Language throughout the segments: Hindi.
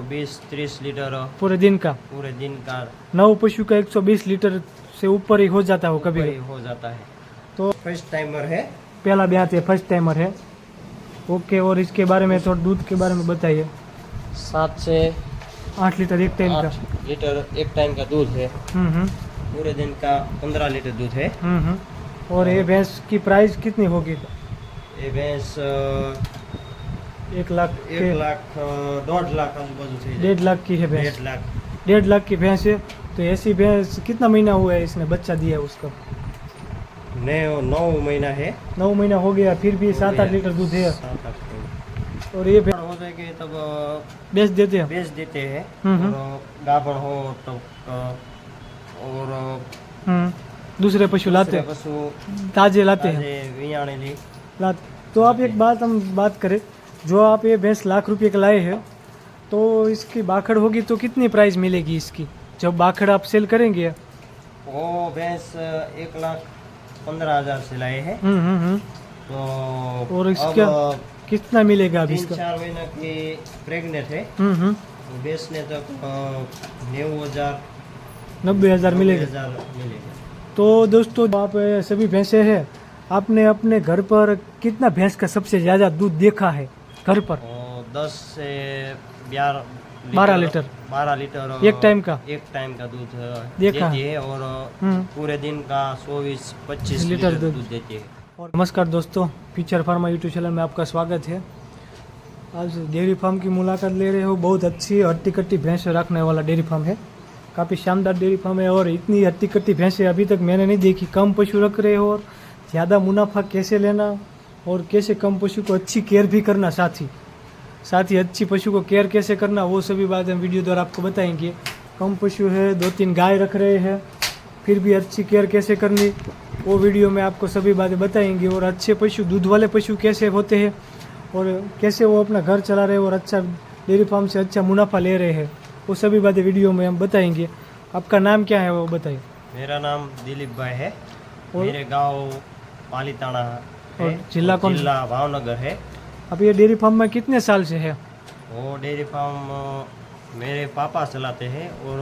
120-30 लीटर पूरे दिन का? पूरे दिन का। 9 पशु का 120 लीटर से ऊपर ही हो जाता हो कभी वही हो जाता है। तो फर्स्ट टाइमर है। पहला ब्याह है, फर्स्ट टाइमर है। ओके, और इसके बारे में थोड़ा दूध के बारे में बताइए। 7 से 8 लीटर एक टाइम का? 8 लीटर एक टाइम का दूध है। हम्म। पूरे दिन का 15 लीटर दूध है। और ये भैंस की प्राइस कितनी होगी? ये भैंस 1 लाख के 1 लाख 1.5 लाख आजू बाजू से 1.5 लाख की है भैंस? 1.5 लाख 1.5 लाख की भैंस है। तो ऐसी भैंस कितना महीना हुआ है इसने बच्चा दिया है उसका? 9 महीना है। 9 महीना हो गया, फिर भी 7-8 लीटर दूध है। 7-8 और ये हो जाएगी तब बेच देते हैं? बेच देते हैं। हम्म। और गाभण हो तो और दूसरे पशु लाते हैं? पशु ताजे लाते हैं? वियाणेली तो आप एक बात हम बात करें, जो आप ये भैंस लाख रुपए का लाए हैं, तो इसकी बाखड़ होगी तो कितनी प्राइस मिलेगी इसकी जब बाखड़ आप सेल करेंगे? वो भैंस 1,15,000 से लाए हैं। तो और इसका कितना मिलेगा अभी इसका? 3-4 महीना की प्रेग्नेंट है। बेचने तक 90,000 मिलेगा। 90,000 तो दोस्तों, आप सभी भैंसे हैं, आपने अपने घर पर कितना भैंस का सबसे ज्यादा दूध देखा है घर पर? 10 से 12 लीटर 12 लीटर एक टाइम का दूध देखा देती है। और पूरे दिन का 24-25 लीटर लीटर दूध देती है। और नमस्कार दोस्तों, फीचर फार्मा यूट्यूब चैनल में आपका स्वागत है। आज डेयरी फार्म की मुलाकात ले रहे हो। बहुत अच्छी हट्टी कट्टी भैंस रखने वाला डेयरी फार्म है, काफ़ी शानदार डेयरी फार्म है। और इतनी हट्टी कट्टी भैंसें अभी तक मैंने नहीं देखी। कम पशु रख रहे हो और ज़्यादा मुनाफा कैसे लेना और कैसे कम पशु को अच्छी केयर भी करना, साथ ही अच्छी पशु को केयर कैसे करना, वो सभी बातें हम वीडियो द्वारा आपको बताएंगे। कम पशु है, 2-3 गाय रख रहे हैं, फिर भी अच्छी केयर कैसे करनी, वो वीडियो में आपको सभी बातें बताएंगे। और अच्छे पशु, दूध वाले पशु कैसे होते हैं और कैसे वो अपना घर चला रहे हैं और अच्छा डेयरी फार्म से अच्छा मुनाफा ले रहे हैं, वो सभी बातें वीडियो में हम बताएंगे। आपका नाम क्या है वो बताइए। मेरा नाम दिलीप भाई है। और मेरे गांव पालीताना है। और जिला कौन? जिला भावनगर है। अब ये डेयरी फार्म में कितने साल से है? वो डेयरी फार्म मेरे पापा चलाते हैं और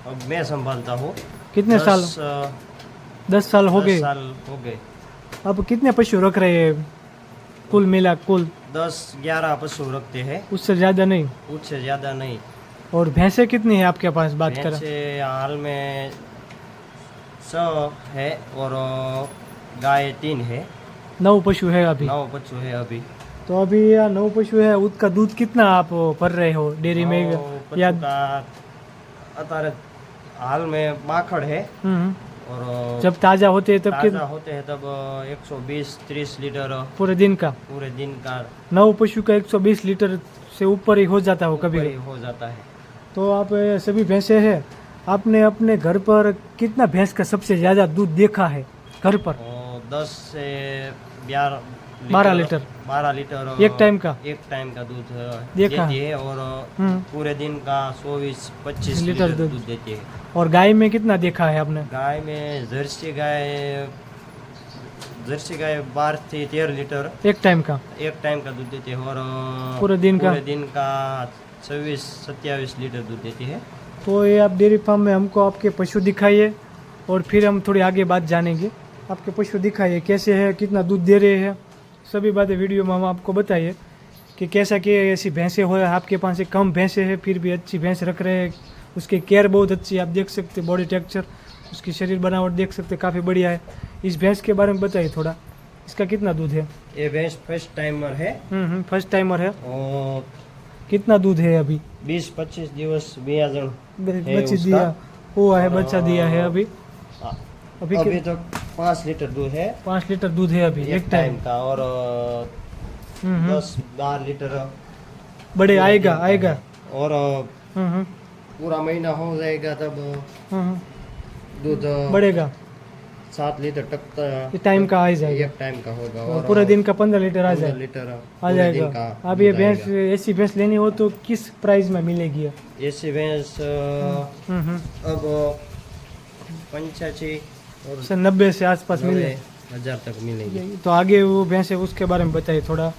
अब मैं संभालता हूँ। कितने साल? 10 साल हो गए। 10 साल हो गए। अब कितने पशु रख रहे हैं कुल मिला? कुल 10-11 पशु रखते हैं, उससे ज़्यादा नहीं? उससे ज्यादा नहीं। और भैंसें कितनी है आपके पास बात करें? भैंसे हाल में 100 है और गाय 3 है। 9 पशु है अभी? 9 पशु है अभी। तो अभी या 9 पशु है, उसका दूध कितना आप भर रहे हो डेयरी में? या अतारे हाल में बाखड़ है। और जब ताजा होते हैं तब ताजा होते हैं तब 120-30 लीटर पूरे दिन का? पूरे दिन का 9 पशु का 120 लीटर से ऊपर ही हो जाता हो कभी हो जाता है। तो आप सभी भैंसे हैं, आपने अपने घर पर कितना भैंस का सबसे ज्यादा दूध देखा है घर पर? 10 से 12 लीटर 12 लीटर एक टाइम का दूध देखा देती है। और पूरे दिन का 24-25 लीटर दूध देती है। और गाय में कितना देखा है आपने? गाय में जर्सी गाय 12 से 13 लीटर एक टाइम का दूध देती है। और पूरे दिन का 26-27 लीटर दूध देती है। तो ये आप डेयरी फार्म में हमको आपके पशु दिखाइए और फिर हम थोड़ी आगे बात जानेंगे। आपके पशु दिखाइए, कैसे है, कितना दूध दे रहे हैं, सभी बातें वीडियो में हम आपको बताइए कि कैसा कि ऐसी भैंसें हो। आपके पास से कम भैंसें हैं फिर भी अच्छी भैंस रख रहे हैं, उसकी केयर बहुत अच्छी है। आप देख सकते, बॉडी टेक्सचर, उसकी शरीर बनावट देख सकते, काफ़ी बढ़िया है। इस भैंस के बारे में बताइए थोड़ा, इसका कितना दूध है? ये भैंस फर्स्ट टाइमर है। फर्स्ट टाइमर है। और कितना दूध है अभी? 20-25 दिवस बियाजन बच्चे दिया हुआ है, बच्चा दिया है अभी तक 5 लीटर दूध है। 5 लीटर दूध है अभी एक टाइम का। और 10-12 लीटर बड़े आएगा। और पूरा महीना हो जाएगा तब दूध बढ़ेगा। 7 लीटर तक टाइम का आ जाएगा। एक टाइम का होगा। और पूरे दिन का 15 लीटर आ जाएगा। अब ये भैंस, ऐसी भैंस लेनी हो तो किस प्राइस में मिलेगी? ऐसी भैंस अब 85 और 90 से आसपास मिले 1000 तक मिलेगी। तो आगे वो भैंस है उसके बारे में बताइए थोड़ा।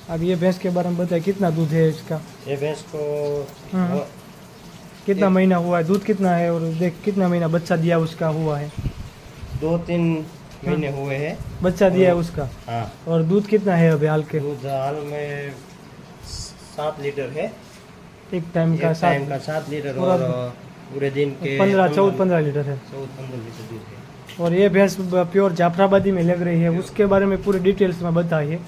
अब ये भैंस के बारे में बताइए, कितना दूध है इसका, ये भैंस को हम्म। कितना महीना हुआ है, दूध कितना है, और देख कितना महीना बच्चा दिया उसका हुआ है, 2-3 महीने हुए हैं। बच्चा दिया है उसका, हाँ, और दूध कितना है अभी हाल के, दूध हाल में 7 लीटर है। एक टाइम का एक टाइम का 7, 7 लीटर पूरा और पूरे दिन के 14-15 लीटर है। 14-15 लीटर दूध है। और ये भैंस प्योर जाफराबादी में लग रही है, उसके बारे में पूरी डिटेल्स में बताइए।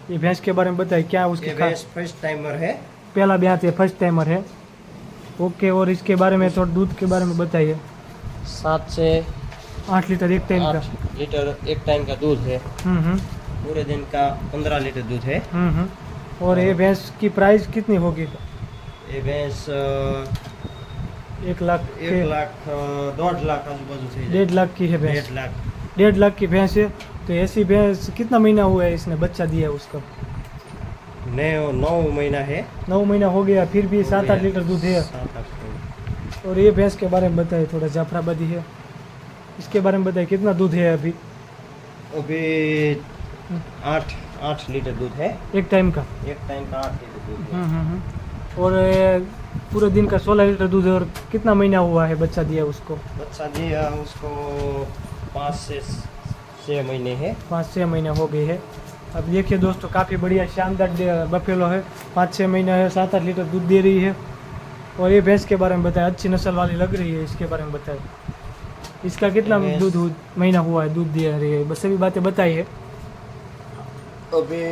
ये भैंस के बारे में बताइए, क्या उसकी ये भैंस फर्स्ट टाइमर है। पहला ब्याह है, फर्स्ट टाइमर है। ओके, और इसके बारे में थोड़ा दूध के बारे में बताइए। 7 से 8 लीटर एक टाइम का। 8 लीटर एक टाइम का दूध है। हम्म। पूरे दिन का 15 लीटर दूध है। और ये भैंस की प्राइस कितनी होगी? ये भैंस 1 लाख 1 लाख 1.5 लाख आजू बाजू से 1.5 लाख की है भैंस। 1.5 लाख 1.5 लाख की भैंस है। तो ऐसी भैंस कितना महीना हुआ है इसने बच्चा दिया है उसका? 9 महीना है। 9 महीना हो गया, फिर भी 7-8 लीटर दूध है। 7-8 और ये भैंस के बारे में बताइए थोड़ा, जाफराबादी है, इसके बारे में बताइए कितना दूध है अभी? अभी 8 लीटर दूध है। एक टाइम का। एक टाइम का 8 लीटर दूध है। और ये पूरे दिन का 16 लीटर दूध है। और कितना महीना हुआ है बच्चा दिया उसको? बच्चा दिया उसको 5 से 6 महीने है। 5-6 महीने हो गए हैं। अब देखिए दोस्तों, काफ़ी बढ़िया शानदार बफेलो है, 5-6 महीना है, 7-8 लीटर दूध दे रही है। और ये भैंस के बारे में बताएं, अच्छी नस्ल वाली लग रही है, इसके बारे में बताएं। इसका कितना दूध महीना हुआ है, दूध दे रही है, बस सभी बातें बताइए। अभी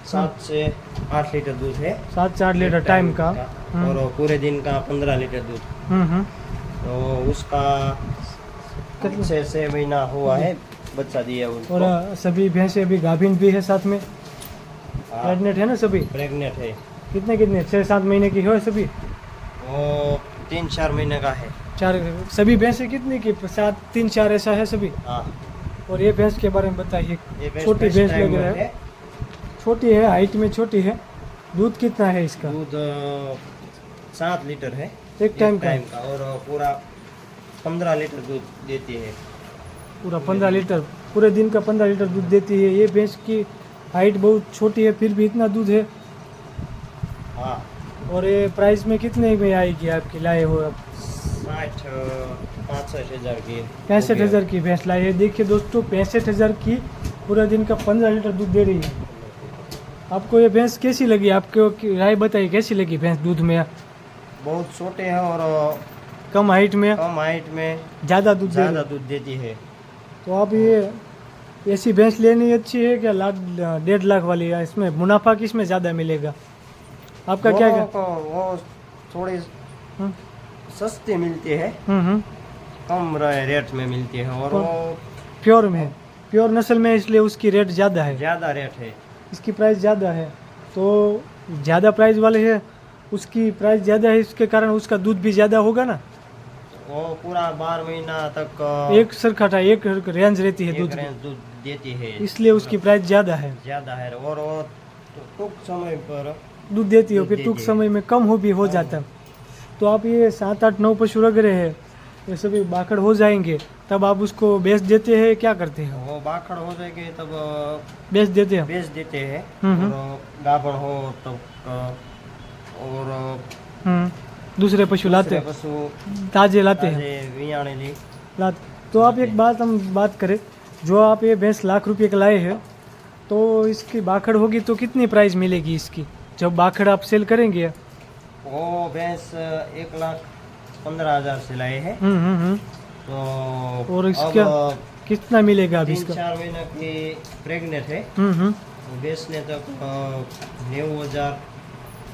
7 से 8 लीटर दूध है। 7 से 8 लीटर टाइम का। और पूरे दिन का 15 लीटर दूध। तो उसका 5 से 6 महीना हुआ है बच्चा दिया उसको। और सभी भैंसें अभी गाभिन भी है साथ में, प्रेग्नेंट है ना सभी? प्रेग्नेंट है। कितने 6-7 महीने की है सभी? वो 3-4 महीने का है। 4 सभी भैंसें कितने की? 7, 3, 4 ऐसा है सभी। हाँ, और ये भैंस के बारे में बताइए। ये भैंस छोटी फर्स्ट भैंस लग टाइम रहा है, छोटी है, हाइट में छोटी है। दूध कितना है इसका? दूध 7 लीटर है एक टाइम का। और पूरा 15 लीटर दूध देती है। पूरा 15 लीटर, पूरे दिन का 15 लीटर दूध देती है। ये भैंस की हाइट बहुत छोटी है, फिर भी इतना दूध है। हाँ, और ये प्राइस में कितने में आएगी आपकी लाए हो आप? 65 हज़ार की। 65,000 की भैंस लाई है। देखिए दोस्तों, 65,000 की पूरा दिन का 15 लीटर दूध दे रही है। आपको ये भैंस कैसी लगी? आपको राय बताइए, कैसी लगी भैंस दूध में? बहुत छोटे हैं और कम हाइट में, कम हाइट में ज़्यादा दूध दे रही ज़्यादा है। दूध देती है। तो आप ये ऐसी भैंस लेनी अच्छी है क्या 1.5 लाख वाली है? इसमें मुनाफा किसमें ज़्यादा मिलेगा? आपका क्या दोनों को वो थोड़ी हम्म, सस्ती मिलती है, हम्म। कम रेट में मिलती है। और वो प्योर में, प्योर नस्ल में, इसलिए उसकी रेट ज़्यादा है, ज़्यादा रेट है। इसकी प्राइस ज़्यादा है। तो ज़्यादा प्राइस वाले है, उसकी प्राइस ज़्यादा है, इसके कारण उसका दूध भी ज़्यादा होगा ना। वो पूरा 12 महीना तक एक सरखटा, एक रेंज रहती है एक दूध रेंज दूध देती है, की, इसलिए उसकी प्राइस ज़्यादा है। ज़्यादा है। और वो टूक समय पर दूध देती है, दूध फिर देती टूक है। समय में कम हो भी हो जाता है। तो आप ये 7-8-9 पशु रख रहे हैं, ये सभी बाखड़ हो जाएंगे, तब आप उसको बेच देते हैं, क्या करते हैं? वो बाखड़ हो जाएगी तब बेच देते हैं। बेच देते हैं। हम्म। और गाभण हो तब और दूसरे पशु लाते दूसरे हैं, पशु ताजे लाते हैं, ताजे वियाणे ली। तो आप एक बात हम बात करें, जो आप ये भैंस लाख रुपए का लाए हैं, तो इसकी बाखड़ होगी तो कितनी प्राइस मिलेगी इसकी जब बाखड़ आप सेल करेंगे? वो भैंस 1,15,000 से लाए हैं। तो और इसका अब कितना मिलेगा अभी इसका? 3-4 महीने की प्रेग्नेंट है। बेचने तक 90,000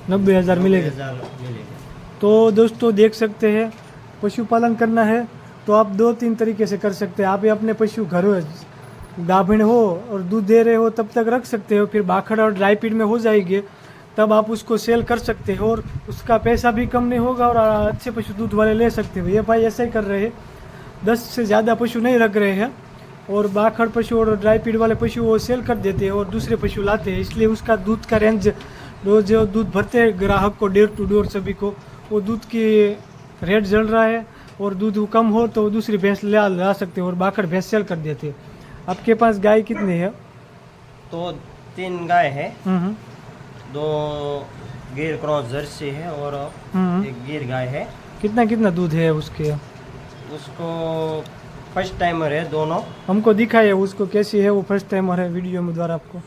90,000 मिलेगा। 90,000 मिलेगा। तो दोस्तों देख सकते हैं, पशुपालन करना है तो आप 2-3 तरीके से कर सकते हैं। आप ये अपने पशु घर गाभिन हो और दूध दे रहे हो तब तक रख सकते हो, फिर बाखड़ और ड्राई फीड में हो जाएगी तब आप उसको सेल कर सकते हो, और उसका पैसा भी कम नहीं होगा और अच्छे पशु दूध वाले ले सकते हो। ये भाई ऐसा ही कर रहे हैं, 10 से ज़्यादा पशु नहीं रख रहे हैं, और बाखड़ पशु और ड्राई फीड वाले पशु वो सेल कर देते हैं और दूसरे पशु लाते हैं। इसलिए उसका दूध का रेंज, जो दूध भरते हैं ग्राहक को डोर टू डोर सभी को, वो दूध की रेट जल रहा है, और दूध कम हो तो दूसरी भैंस ला सकते हो और बाखड़ भैंस सेल कर देते हैं। आपके पास गाय कितनी है? तो 3 गाय है। दो गिर क्रॉस जर्सी है और एक गिर गाय है। कितना कितना दूध है उसके? उसको फर्स्ट टाइमर है दोनों। हमको दिखाइए उसको कैसी है, वो फर्स्ट टाइमर है वीडियो में द्वारा आपको।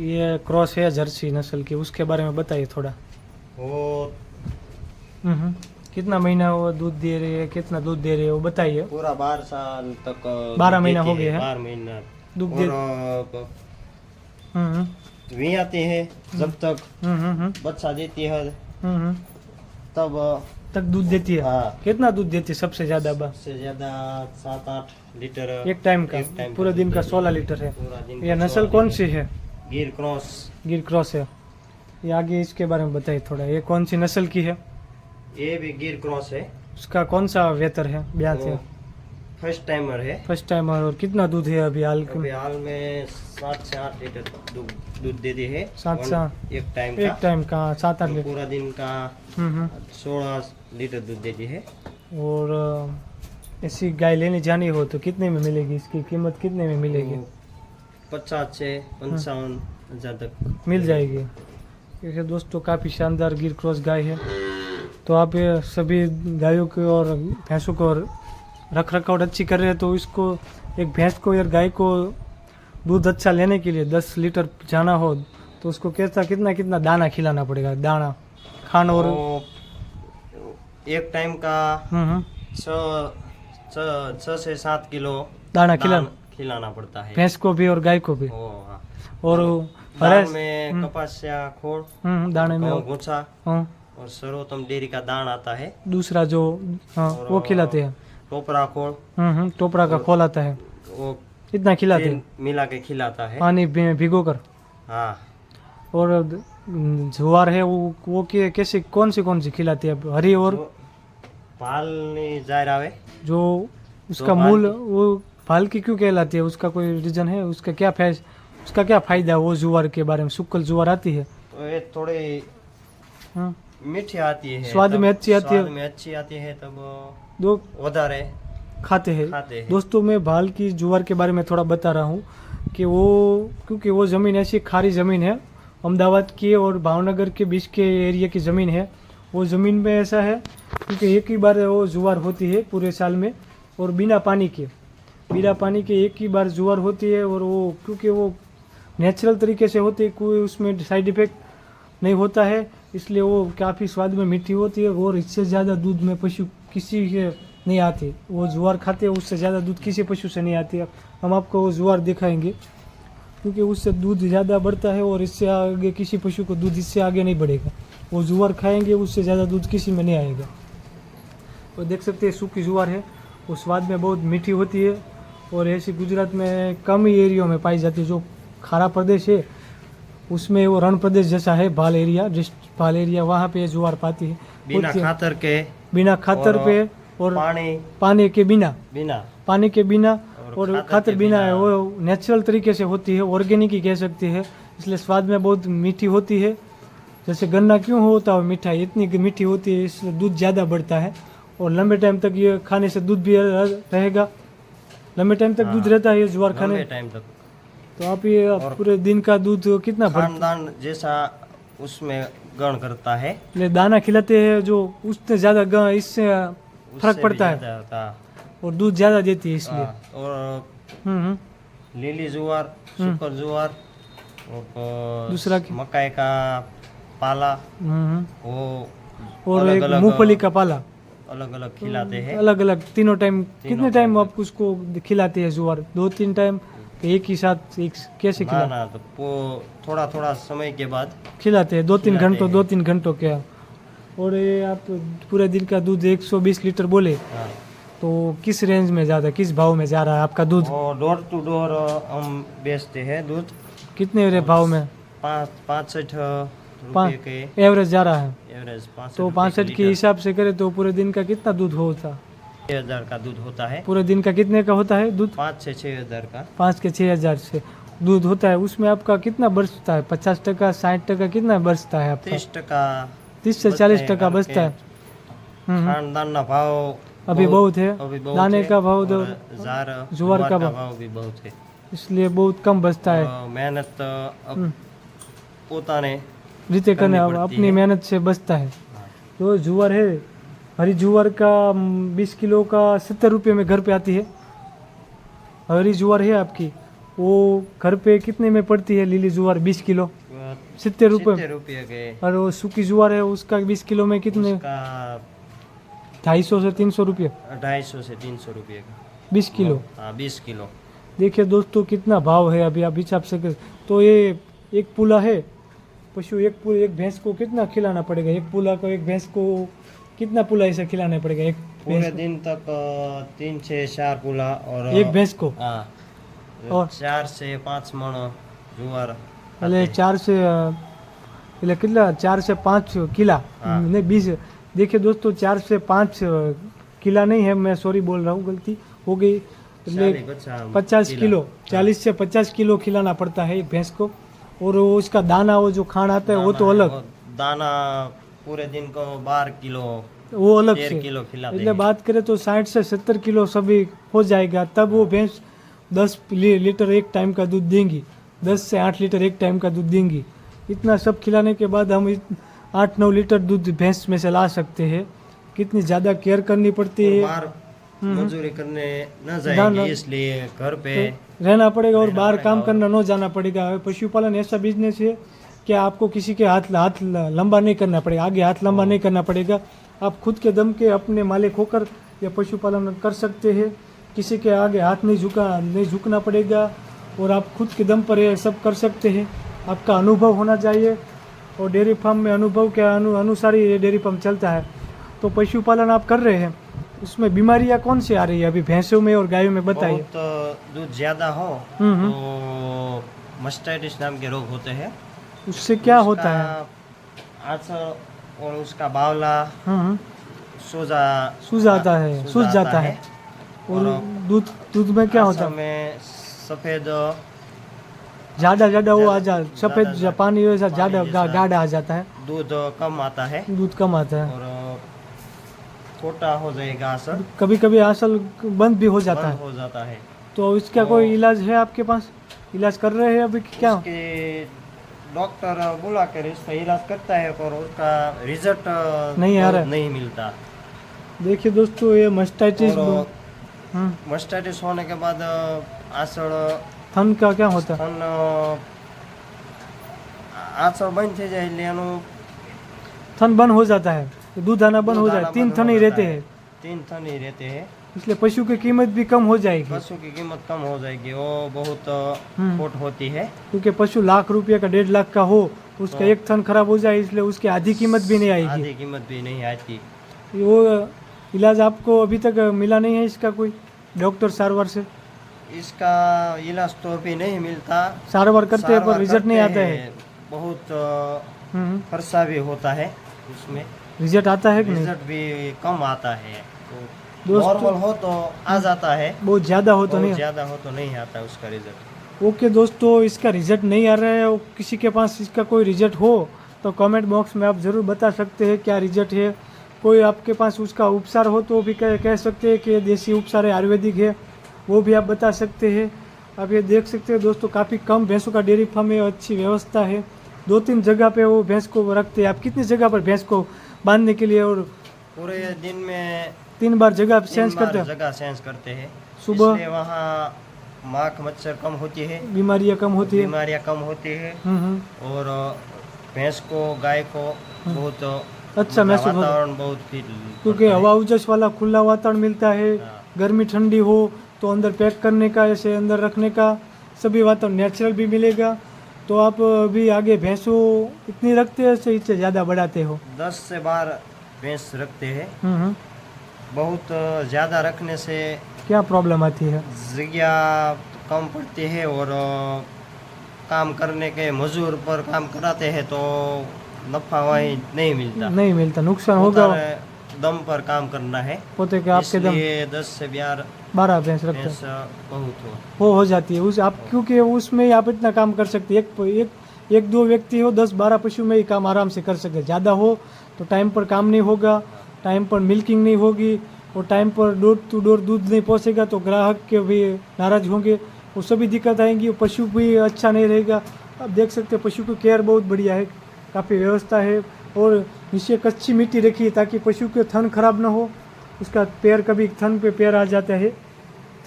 ये क्रॉस है जर्सी नस्ल की, उसके बारे में बताइए थोड़ा। वो कितना महीना वो दूध दे रही है, कितना दूध दे रही है वो बताइए। पूरा 12 साल तक 12 महीना हो गए हैं 12 महीना दूध दे। वी आती है जब तक बच्चा देती है तब तक दूध देती है। हाँ। कितना दूध देती है सबसे ज्यादा? सबसे ज्यादा 7-8 लीटर एक टाइम का? पूरे दिन का 16 लीटर है। ये नस्ल कौन सी है? गिर क्रॉस। गिर क्रॉस है। ये आगे इसके बारे में बताइए थोड़ा, ये कौन सी नस्ल की है? ये भी गिर क्रॉस है। उसका कौन सा वेतर है, ब्याज है? फर्स्ट टाइमर है। First timer. और कितना दूध है अभी हाल अभी हाल में 7 से 8 लीटर दूध देती है। 7 से एक टाइम एक टाइम का 7-8 लीटर। पूरा दिन का 16 लीटर दूध देती है। और ऐसी गाय लेने जानी हो तो कितने में मिलेगी? इसकी कीमत कितने में मिलेगी? 50 से 55 हजार तक मिल जाएगी। देखिए दोस्तों, काफ़ी शानदार गिर क्रॉस गाय है। तो आप ये सभी गायों को और भैंसों को रख रखाव अच्छी कर रहे हैं, तो इसको एक भैंस को या गाय को दूध अच्छा लेने के लिए 10 लीटर जाना हो तो उसको कैसा कितना कितना दाना खिलाना पड़ेगा? दाना खान और एक टाइम का 6 से 7 किलो दाना खिलाना पड़ता है भैंस को भी और गाय को भी। हाँ। और दाल में कपासिया खोड़, दाने में घोंचा और सर्वोत्तम डेयरी का दान आता है। दूसरा जो वो खिलाते हैं टोपरा खोड़। टोपरा का खोल आता है, वो इतना खिलाते हैं मिला के खिलाता है पानी में भिगो कर। हाँ। और ज्वार है वो कैसे कौन सी खिलाती है? हरी और पाल नहीं जाहिर आवे जो उसका मूल वो फाल की क्यों कहलाती है? उसका कोई रीजन है? उसका क्या फायदा है वो ज्वार के बारे में? शुक्ल ज्वार आती है तो ये थोड़ी मीठी आती है, स्वाद में अच्छी आती है। स्वाद में अच्छी आती है तब दो उधारे खाते हैं। दोस्तों मैं भाल की ज्वार के बारे में थोड़ा बता रहा हूँ कि वो क्योंकि वो ज़मीन ऐसी खारी ज़मीन है, अहमदाबाद की और भावनगर के बीच के एरिया की ज़मीन है। वो ज़मीन में ऐसा है क्योंकि एक ही बार वो ज्वार होती है पूरे साल में, और बिना पानी के एक ही बार ज्वार होती है। और वो क्योंकि वो नेचुरल तरीके से होती है, कोई उसमें साइड इफेक्ट नहीं होता है, इसलिए वो काफ़ी स्वाद में मीठी होती है। और इससे ज़्यादा दूध में पशु किसी के नहीं आती। वो ज्वार खाते हैं उससे ज़्यादा दूध किसी पशु से नहीं आती है। हम आपको वो ज्वार दिखाएंगे क्योंकि उससे दूध ज़्यादा बढ़ता है और इससे आगे किसी पशु को दूध इससे आगे नहीं बढ़ेगा। वो ज्वार खाएंगे उससे ज़्यादा दूध किसी में नहीं आएगा। और देख सकते हैं सूखी ज्वार है, वो स्वाद में बहुत मीठी होती है। और ऐसी गुजरात में कम ही एरियो में पाई जाती है। जो खारा प्रदेश है उसमें वो रण प्रदेश जैसा है, भाल एरिया वहाँ पे ज्वार पाती है बिना खातर पे और पानी के बिना और खातर बिना है। वो नेचुरल तरीके से होती है, ऑर्गेनिक ही कह सकती है, इसलिए स्वाद में बहुत मीठी होती है। जैसे गन्ना क्यों होता है मीठा, इतनी मीठी होती है, इसलिए दूध ज़्यादा बढ़ता है। और लंबे टाइम तक ये खाने से दूध भी रहेगा, लंबे टाइम तक दूध रहता है ये ज्वार खाने टाइम तक। तो आप ये पूरे दिन का दूध कितना खानदान जैसा उसमें गण करता है, ले दाना खिलाते हैं जो उससे ज़्यादा इससे फर्क पड़ता है और दूध ज़्यादा देती है इसलिए। और लीली ज्वार, सुपर ज्वार और दूसरा मकाई का पाला वो और एक मूंगफली का पाला अलग अलग खिलाते हैं। अलग अलग तीनों टाइम। कितने टाइम आप उसको खिलाते हैं ज्वार? 2-3 टाइम एक ही साथ कैसे खिलाना? तो थोड़ा थोड़ा समय के बाद खिलाते हैं, 2-3 घंटों के। और ये आप पूरे दिन का दूध 120 लीटर बोले, तो किस रेंज में ज़्यादा, किस भाव में जा रहा है आपका दूध? डोर टू डोर हम बेचते हैं दूध। कितने भाव में? 65 के एवरेज जा रहा है। एवरेज 65। तो 65 के हिसाब से करे तो पूरे दिन का कितना दूध होता? 6,000 का दूध होता है। पूरे दिन का कितने का होता है दूध? 5 से 6,000 का। 5 से 6,000 से दूध होता है। उसमें आपका कितना बचता है? 50%, 60% कितना बचता है आपका? 30 से 40% बचता है। खानदान का भाव अभी बहुत है, दाने का भाव, ज्वार का भाव भी बहुत है। इसलिए बहुत कम बचता है। मेहनत अब हम्म। પોતાને जीते करने अब पड़ती अपनी है। मेहनत से बचता है। तो जुआर है, हरी जुआर का 20 किलो का 70 रुपये में घर पे आती है। हरी जुआर है आपकी, वो घर पे कितने में पड़ती है? लीली जुआर 20 किलो 70 रुपये, 70 रुपये के और वो सूखी जुआर है उसका 20 किलो में कितने? उसका 250 से 300 रुपये 250 से 300 रुपये का 20 किलो। हाँ 20 किलो। देखिए दोस्तों कितना भाव है अभी आप हिसाब से तो ये एक पुला है पशु, एक भैंस को कितना खिलाना पड़ेगा? एक पुला को, एक भैंस को कितना पुला ऐसे खिलाना पड़ेगा एक पूरे भैंस दिन तक 3 से 4 पुला और को? एक भैंस को हाँ और 4 से 5 मण जुआर એટલે 4 से એટલે કેટલા 4 से 5 किला हाँ। नहीं 20। देखिए दोस्तों 4 से 5 किला नहीं है, मैं सॉरी बोल रहा हूँ, गलती हो गई। એટલે 50 किलो 40 से 50 किलो खिलाना पड़ता है एक भैंस को। और वो उसका दाना, वो जो खाना आता है वो तो अलग, दाना पूरे दिन को 12 किलो वो अलग 13 से। किलो खिलाते એટલે हैं। बात करें तो 60 से 70 किलो सभी हो जाएगा, तब वो भैंस 10 लीटर एक टाइम का दूध देंगी, 10 से 8 लीटर एक टाइम का दूध देंगी। इतना सब खिलाने के बाद हम 8-9 लीटर दूध भैंस में से ला सकते हैं। कितनी ज़्यादा केयर करनी पड़ती और है, बाहर मजदूरी करने न ना, जाएंगे, ना। इसलिए घर पे रहना पड़ेगा और रहना बाहर पड़ेगा काम और- करना न जाना पड़ेगा। पशुपालन ऐसा बिजनेस है कि आपको किसी के हाथ लंबा नहीं करना पड़ेगा, आगे हाथ लंबा नहीं करना पड़ेगा। आप खुद के दम के अपने मालिक होकर यह पशुपालन कर सकते हैं, किसी के आगे हाथ नहीं झुकना पड़ेगा और आप खुद के दम पर ये सब कर सकते हैं। आपका अनुभव होना चाहिए और डेयरी फार्म में अनुभव के अनुसार ही ये डेयरी फार्म चलता है। तो पशुपालन आप कर रहे हैं, उसमें बीमारियां कौन सी आ रही है अभी भैंसों में और गायों में बताइए। बहुत दूध ज्यादा हो हम्म। तो मस्टाइटिस नाम के रोग होते हैं। उससे क्या होता है? आंचल और उसका बावला हम्म, सूज सूज जाता है। और दूध में क्या होता है? में सफेद जाडा वो आ जा ज्यादा सफेद पानी वैसा जाडा जैसा गाढ़ा आ जाता है, दूध कम आता है दूध कम आता है। और छोटा हो जाएगा असर, कभी कभी आंचल बंद भी हो जाता बंद है। हो जाता है। तो इसका कोई इलाज है आपके पास? इलाज कर रहे हैं अभी क्या? उसके डॉक्टर बुला कर इसका इलाज करता है पर उसका रिजल्ट नहीं आ रहा है। नहीं मिलता। देखिए दोस्तों ये मस्टाइटिस और मस्टाइटिस होने के बाद आंचल थन का क्या होता है? પણ આંચળ બંધ થઈ જાય એટલે એનું थन बंद हो जाता है, दूध आना बंद हो जाए, दाना 3 बंद थन हो ही जाता रहते है। हैं, 3 थन ही रहते हैं, इसलिए पशु की कीमत भी कम हो जाएगी। पशु की कीमत कम हो जाएगी, वो बहुत हम्म। खोट होती है। क्योंकि पशु लाख रुपये का 1.5 लाख का हो, उसका हाँ। एक थन खराब हो जाए, इसलिए उसकी आधी कीमत भी नहीं आएगी। आधी कीमत भी नहीं आती। वो इलाज आपको अभी तक मिला नहीं है इसका कोई डॉक्टर सारवार से? इसका इलाज तो अभी नहीं मिलता, सारवार करते हैं पर सारवार रिजल्ट नहीं करते आता है। हैं, बहुत हम्म, खर्चा भी होता है उसमें, रिजल्ट आता है कि नहीं? रिजल्ट भी कम आता है। तो दोस्तों- नॉर्मल हो तो आ जाता है, बहुत ज़्यादा हो तो बहुत नहीं। ज्यादा हो तो नहीं आता उसका रिजल्ट। ओके दोस्तों, इसका रिजल्ट नहीं आ रहा है, और किसी के पास इसका कोई रिजल्ट हो तो कमेंट बॉक्स में आप ज़रूर बता सकते हैं क्या रिजल्ट है। कोई आपके पास उसका उपचार हो तो भी कह सकते हैं कि ये देसी उपचार है, आयुर्वेदिक है, वो भी आप बता सकते हैं। आप ये देख सकते हैं दोस्तों, काफ़ी कम भैंसों का डेयरी फार्म है, अच्छी व्यवस्था है। 2-3 जगह पे वो भैंस को रखते हैं। आप कितनी जगह पर भैंस को बांधने के लिए? और पूरे दिन में 3 बार जगह 3 चेंज बार करते हैं, जगह चेंज करते हैं। सुबह- इसलिए वहाँ माख मच्छर कम होती है, बीमारियाँ कम होती है। बीमारियाँ कम होती है और भैंस को गाय को बहुत अच्छा महसूस होता है। वातावरण बहुत फील क्योंकि करता है। हवा उजस वाला खुला वातावरण मिलता है, हाँ। गर्मी ठंडी हो तो अंदर पैक करने का, ऐसे अंदर रखने का सभी वातावरण नेचुरल भी मिलेगा। तो आप अभी आगे भैंसों इतनी रखते हैं से इससे ज़्यादा बढ़ाते हो? 10 से 12 भैंस रखते हैं। हम्म। बहुत ज़्यादा रखने से क्या प्रॉब्लम आती है? जगह कम पड़ती है और काम करने के मजदूर पर काम कराते हैं तो नफा वही नहीं मिलता। नहीं मिलता, नुकसान होगा। પોતાને दम पर काम करना है, होते कि आपके दम इसलिए 10 से 12 भैंस रखते भैंस हैं, बहुत हो जाती है उस आप, क्योंकि उसमें ही आप इतना काम कर सकते हैं। एक दो व्यक्ति हो, 10-12 पशु में ही काम आराम से कर सकते। ज़्यादा हो तो टाइम पर काम नहीं होगा, टाइम पर मिल्किंग नहीं होगी और टाइम पर डोर टू डोर दूध नहीं पहुंचेगा तो ग्राहक के भी नाराज होंगे। वो सभी दिक्कत आएंगी। पशु भी अच्छा नहीं रहेगा। आप देख सकते हैं पशु की केयर बहुत बढ़िया है, काफ़ी व्यवस्था है। और नीचे कच्ची मिट्टी रखी है ताकि पशु के थन खराब ना हो। उसका पैर कभी थन पे पैर आ जाता है,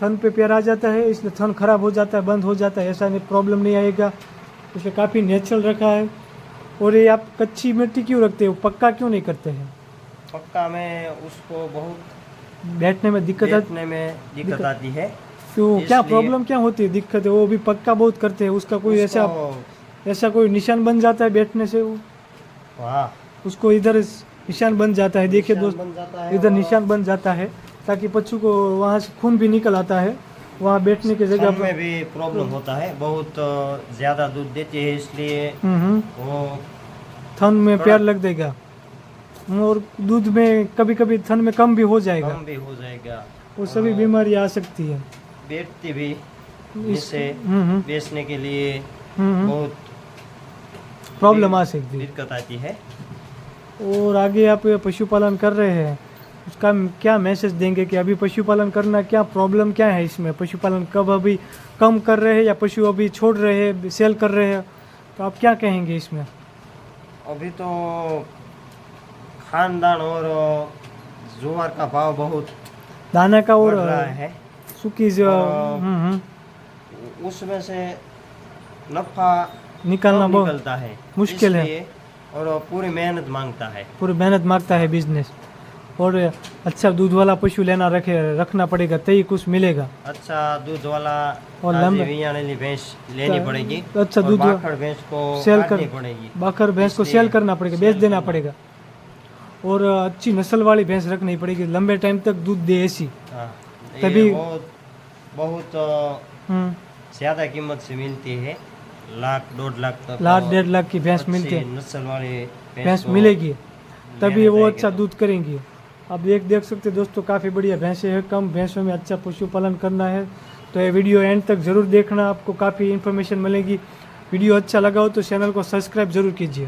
थन पे पैर आ जाता है, इसलिए थन खराब हो जाता है, बंद हो जाता है, ऐसा नहीं प्रॉब्लम नहीं आएगा। इसलिए काफ़ी नेचुरल रखा है। और ये आप कच्ची मिट्टी क्यों रखते हो, पक्का क्यों नहीं करते हैं? पक्का में उसको बहुत बैठने में दिक्कत बैठने में दिक्कत आती है। क्यों, क्या इसलिए प्रॉब्लम क्या होती है, दिक्कत है? वो भी पक्का बहुत करते हैं, उसका कोई ऐसा कोई निशान बन जाता है बैठने से, वो उसको इधर निशान बन जाता है। देखिए दोस्त, इधर निशान बन जाता है ताकि पशु को वहाँ से खून भी निकल आता है, वहाँ बैठने की जगह में भी प्रॉब्लम होता है। बहुत ज्यादा दूध देती है, इसलिए वो थन में पैर लग देगा और दूध में कभी कभी थन में कम भी हो जाएगा, वो सभी बीमारी आ सकती है। बैठती भी इससे बेचने के लिए बहुत प्रॉब्लम आ सकती है, दिक्कत आती है। और आगे आप पशुपालन कर रहे हैं, उसका क्या मैसेज देंगे कि अभी पशुपालन करना क्या प्रॉब्लम क्या है इसमें? पशुपालन कब अभी कम कर रहे हैं या पशु अभी छोड़ रहे हैं, सेल कर रहे हैं, तो आप क्या कहेंगे इसमें? अभी तो खानदान और ज्वार का भाव बहुत दाना का और बढ़ रहा है, सूखी उसमें से नफा निकालना बहुत निकलता है, मुश्किल है और पूरी मेहनत मांगता है, पूरी मेहनत मांगता है बिजनेस। और अच्छा दूध वाला पशु रखना पड़ेगा, तभी कुछ मिलेगा। अच्छा दूध वाला और लंबे भैंस लेनी पड़ेगी। अच्छा दूध भैंस को सेल काटनी पड़ेगी, बाखर भैंस को सेल करना पड़ेगा, बेच देना पड़ेगा। और अच्छी नस्ल वाली भैंस रखनी पड़ेगी, लंबे टाइम तक दूध दे ऐसी। तभी बहुत ज्यादा कीमत से मिलती है, 1-1.5 लाख तक, 1.5 लाख की भैंस मिलती है, नस्ल वाली भैंस मिलेगी, तभी वो अच्छा दूध करेंगी। आप देख सकते दोस्तों, काफ़ी बढ़िया भैंसें हैं। कम भैंसों में अच्छा पशुपालन करना है तो ये वीडियो एंड तक ज़रूर देखना, आपको काफ़ी इन्फॉर्मेशन मिलेगी। वीडियो अच्छा लगा हो तो चैनल को सब्सक्राइब जरूर कीजिए।